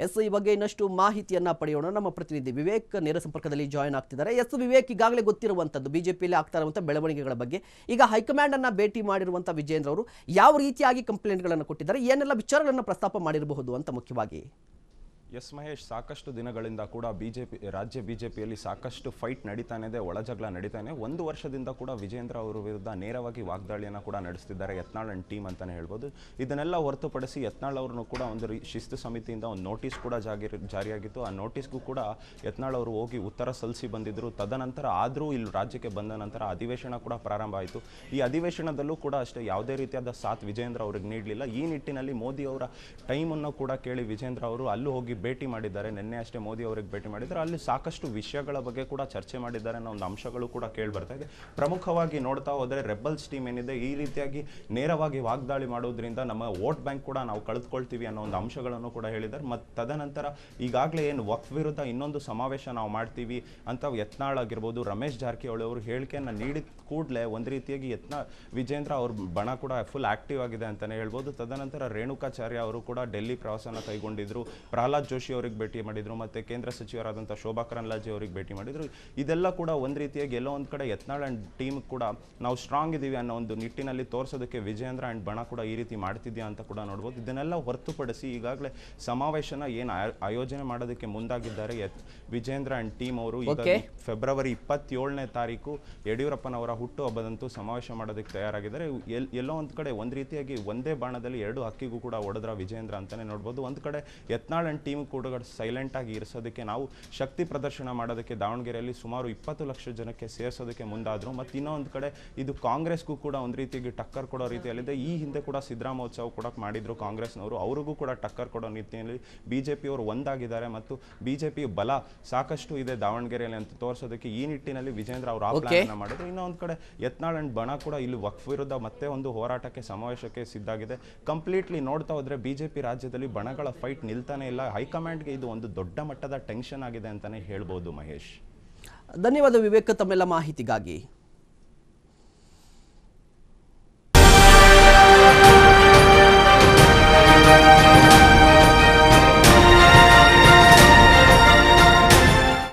S ಈ ಬಗ್ಗೆ ಇನ್ನಷ್ಟು ಮಾಹಿತಿಯನ್ನ ಪಡೆಯೋಣ. ನಮ್ಮ ಪ್ರತಿನಿಧಿ ವಿವೇಕ್ ನೇರ ಸಂಪರ್ಕದಲ್ಲಿ ಜಾಯಿನ್ ಆಗ್ತಿದ್ದಾರೆ. ಎಸ್ ವಿವೇಕ್, ಈಗಾಗಲೇ ಗೊತ್ತಿರುವಂತದ್ದು ಬಿಜೆಪಿಯಲ್ಲಿ ಆಗ್ತಾ ಇರುವಂತಹ ಬೆಳವಣಿಗೆಗಳ ಬಗ್ಗೆ. ಈಗ ಹೈಕಮಾಂಡ್ ಅನ್ನ ಭೇಟಿ ಮಾಡಿರುವಂತಹ ವಿಜೇಂದ್ರ ಅವರು ಯಾವ ರೀತಿಯಾಗಿ ಕಂಪ್ಲೇಂಟ್ಗಳನ್ನು ಕೊಟ್ಟಿದ್ದಾರೆ, ಏನೆಲ್ಲ ವಿಚಾರಗಳನ್ನು ಪ್ರಸ್ತಾಪ ಮಾಡಿರಬಹುದು ಅಂತ ಮುಖ್ಯವಾಗಿ? ಎಸ್ ಮಹೇಶ್, ಸಾಕಷ್ಟು ದಿನಗಳಿಂದ ಕೂಡ ರಾಜ್ಯ ಬಿಜೆಪಿಯಲ್ಲಿ ಸಾಕಷ್ಟು ಫೈಟ್ ನಡೀತಾನೆ ಇದೆ, ಒಳಜಗಳ ನಡೀತಾನೆ. ಒಂದು ವರ್ಷದಿಂದ ಕೂಡ ವಿಜೇಂದ್ರ ಅವರ ವಿರುದ್ಧ ನೇರವಾಗಿ ವಾಗ್ದಾಳಿಯನ್ನು ಕೂಡ ನಡೆಸ್ತಿದ್ದಾರೆ ಯತ್ನಾಳ್ ಅಂಡ್ ಟೀಮ್ ಅಂತಾನೆ ಹೇಳ್ಬೋದು. ಇದನ್ನೆಲ್ಲ ಹೊರತುಪಡಿಸಿ ಯತ್ನಾಳ್ ಅವ್ರನ್ನು ಕೂಡ ಒಂದು ಶಿಸ್ತು ಸಮಿತಿಯಿಂದ ಒಂದು ನೋಟಿಸ್ ಕೂಡ ಜಾರಿಯಾಗಿತ್ತು. ಆ ನೋಟಿಸ್ಗೂ ಕೂಡ ಯತ್ನಾಳ್ ಅವರು ಹೋಗಿ ಉತ್ತರ ಸಲ್ಲಿಸಿ ಬಂದಿದ್ರು. ತದನಂತರ ಆದರೂ ಇಲ್ಲಿ ರಾಜ್ಯಕ್ಕೆ ಬಂದ ನಂತರ ಅಧಿವೇಶನ ಕೂಡ ಪ್ರಾರಂಭ ಆಯಿತು. ಈ ಅಧಿವೇಶನದಲ್ಲೂ ಕೂಡ ಅಷ್ಟೇ ಯಾವುದೇ ರೀತಿಯಾದ ಸಾಥ್ ವಿಜೇಂದ್ರ ಅವ್ರಿಗೆ ನೀಡಲಿಲ್ಲ. ಈ ನಿಟ್ಟಿನಲ್ಲಿ ಮೋದಿ ಅವರ ಟೈಮನ್ನು ಕೂಡ ಕೇಳಿ ವಿಜೇಂದ್ರ ಅವರು ಅಲ್ಲೂ ಹೋಗಿ ಭೇಟಿ ಮಾಡಿದ್ದಾರೆ. ನಿನ್ನೆ ಅಷ್ಟೇ ಮೋದಿ ಅವರಿಗೆ ಭೇಟಿ ಮಾಡಿದ್ದಾರೆ. ಅಲ್ಲಿ ಸಾಕಷ್ಟು ವಿಷಯಗಳ ಬಗ್ಗೆ ಕೂಡ ಚರ್ಚೆ ಮಾಡಿದ್ದಾರೆ ಅನ್ನೋ ಒಂದು ಅಂಶಗಳು ಕೂಡ ಕೇಳಿ ಬರ್ತಾ ಇದೆ. ಪ್ರಮುಖವಾಗಿ ನೋಡ್ತಾ ಹೋದರೆ ರೆಬಲ್ಸ್ ಟೀಮ್ ಏನಿದೆ, ಈ ರೀತಿಯಾಗಿ ನೇರವಾಗಿ ವಾಗ್ದಾಳಿ ಮಾಡೋದ್ರಿಂದ ನಮ್ಮ ವೋಟ್ ಬ್ಯಾಂಕ್ ಕೂಡ ನಾವು ಕಳೆದುಕೊಳ್ತೀವಿ ಅನ್ನೋ ಒಂದು ಅಂಶಗಳನ್ನು ಕೂಡ ಹೇಳಿದ್ದಾರೆ. ಮತ್ತು ತದನಂತರ ಈಗಾಗಲೇ ಏನು ವಕ್ಫ್ ವಿರುದ್ಧ ಇನ್ನೊಂದು ಸಮಾವೇಶ ನಾವು ಮಾಡ್ತೀವಿ ಅಂತ ಯತ್ನಾಳ್ ಆಗಿರ್ಬೋದು, ರಮೇಶ್ ಜಾರಕಿಹೊಳಿ ಅವರು ಹೇಳಿಕೆಯನ್ನು ನೀಡಿದ ಕೂಡಲೇ ಒಂದು ರೀತಿಯಾಗಿ ವಿಜೇಂದ್ರ ಅವ್ರ ಬಣ ಕೂಡ ಫುಲ್ ಆಕ್ಟಿವ್ ಆಗಿದೆ ಅಂತಲೇ ಹೇಳ್ಬೋದು. ತದನಂತರ ರೇಣುಕಾಚಾರ್ಯ ಅವರು ಕೂಡ ಡೆಲ್ಲಿ ಪ್ರವಾಸನ ಕೈಗೊಂಡಿದ್ರು. ಪ್ರಹ್ಲಾದ್ ಜೋಶಿ ಅವರಿಗೆ ಭೇಟಿ ಮಾಡಿದ್ರು, ಮತ್ತು ಕೇಂದ್ರ ಸಚಿವರಾದಂಥ ಶೋಭಾ ಕರಂದ್ಲಾಜೆ ಅವರಿಗೆ ಭೇಟಿ ಮಾಡಿದ್ರು. ಇದೆಲ್ಲ ಕೂಡ ಒಂದು ರೀತಿಯಾಗಿ ಎಲ್ಲೋ ಒಂದು ಕಡೆ ಯತ್ನಾಳ್ ಆ್ಯಂಡ್ ಟೀಮ್ ಕೂಡ ನಾವು ಸ್ಟ್ರಾಂಗ್ ಇದ್ದೀವಿ ಅನ್ನೋ ಒಂದು ನಿಟ್ಟಿನಲ್ಲಿ ತೋರಿಸೋದಕ್ಕೆ ವಿಜೇಂದ್ರ ಆ್ಯಂಡ್ ಬಣ ಕೂಡ ಈ ರೀತಿ ಮಾಡ್ತಿದ್ಯಾ ಅಂತ ಕೂಡ ನೋಡ್ಬೋದು. ಇದನ್ನೆಲ್ಲ ಹೊರತುಪಡಿಸಿ ಈಗಾಗಲೇ ಸಮಾವೇಶನ ಏನು ಆಯೋಜನೆ ಮಾಡೋದಕ್ಕೆ ಮುಂದಾಗಿದ್ದಾರೆ ವಿಜೇಂದ್ರ ಆ್ಯಂಡ್ ಟೀಮ್ ಅವರು. ಈಗ ಫೆಬ್ರವರಿ 27ನೇ ತಾರೀಕು ಯಡಿಯೂರಪ್ಪನವರ ಹುಟ್ಟುಹಬ್ಬದಂತೂ ಸಮಾವೇಶ ಮಾಡೋದಕ್ಕೆ ತಯಾರಾಗಿದ್ದಾರೆ. ಎಲ್ಲೋ ಒಂದು ಕಡೆ ಒಂದು ರೀತಿಯಾಗಿ ಒಂದೇ ಬಾಣದಲ್ಲಿ ಎರಡು ಹಕ್ಕಿಗೂ ಕೂಡ ಹೊಡೆದ್ರ ವಿಜೇಂದ್ರ ಅಂತಲೇ ನೋಡ್ಬೋದು. ಒಂದು ಕಡೆ ಯತ್ನಾಳ್ ಆ್ಯಂಡ್ ಟೀಮ್ ಕೂಡ ಸೈಲೆಂಟ್ ಆಗಿ ಇರಿಸೋದಕ್ಕೆ, ನಾವು ಶಕ್ತಿ ಪ್ರದರ್ಶನ ಮಾಡೋದಕ್ಕೆ ದಾವಣಗೆರೆಯಲ್ಲಿ ಸುಮಾರು 20 ಲಕ್ಷ ಜನಕ್ಕೆ ಸೇರಿಸೋದಕ್ಕೆ ಮುಂದಾದರು. ಮತ್ತು ಇನ್ನೊಂದು ಕಡೆ ಇದು ಕಾಂಗ್ರೆಸ್ಗೂ ಕೂಡ ಒಂದು ರೀತಿಯಾಗಿ ಟಕ್ಕರ್ ಕೊಡೋ ರೀತಿಯಲ್ಲಿದೆ. ಈ ಹಿಂದೆ ಕೂಡ ಸಿದ್ದರಾಮೋತ್ಸವ ಕೂಡ ಮಾಡಿದ್ರು ಕಾಂಗ್ರೆಸ್ನವರು, ಅವ್ರಿಗೂ ಕೂಡ ಟಕ್ಕರ್ ಕೊಡೋ ರೀತಿಯಲ್ಲಿ ಬಿಜೆಪಿಯವರು ಒಂದಾಗಿದ್ದಾರೆ. ಮತ್ತು ಬಿಜೆಪಿ ಬಲ ಸಾಕಷ್ಟು ಇದೆ ದಾವಣಗೆರೆಯಲ್ಲಿ ಅಂತ ತೋರಿಸೋದಕ್ಕೆ ಈ ನಿಟ್ಟಿನಲ್ಲಿ ವಿಜೇಂದ್ರ ಅವರು ಆ ಪ್ಲಾನ್ ಮಾಡಿದ್ರು. ಇನ್ನೊಂದು ಕಡೆ ಯತ್ನಾಳ್ ಅಂಡ್ ಬಣ ಕೂಡ ಇಲ್ಲಿ ವಕ್ಫ್ ವಿರುದ್ಧ ಮತ್ತೆ ಒಂದು ಹೋರಾಟಕ್ಕೆ ಸಮಾವೇಶಕ್ಕೆ ಸಿದ್ಧಾಗಿದೆ. ಕಂಪ್ಲೀಟ್ಲಿ ನೋಡ್ತಾ ಹೋದ್ರೆ ಬಿಜೆಪಿ ರಾಜ್ಯದಲ್ಲಿ ಬಣಗಳ ಫೈಟ್ ನಿಲ್ತಾನೆ ಇಲ್ಲ. ಹೈಕಮಾಂಡ್ಗೆ ಇದು ಒಂದು ದೊಡ್ಡ ಮಟ್ಟದ ಟೆನ್ಷನ್ ಆಗಿದೆ ಅಂತಾನೆ ಹೇಳ್ಬೋದು ಮಹೇಶ್. ಧನ್ಯವಾದ ವಿವೇಕ್ ತಮ್ಮೆಲ್ಲ ಮಾಹಿತಿಗಾಗಿ.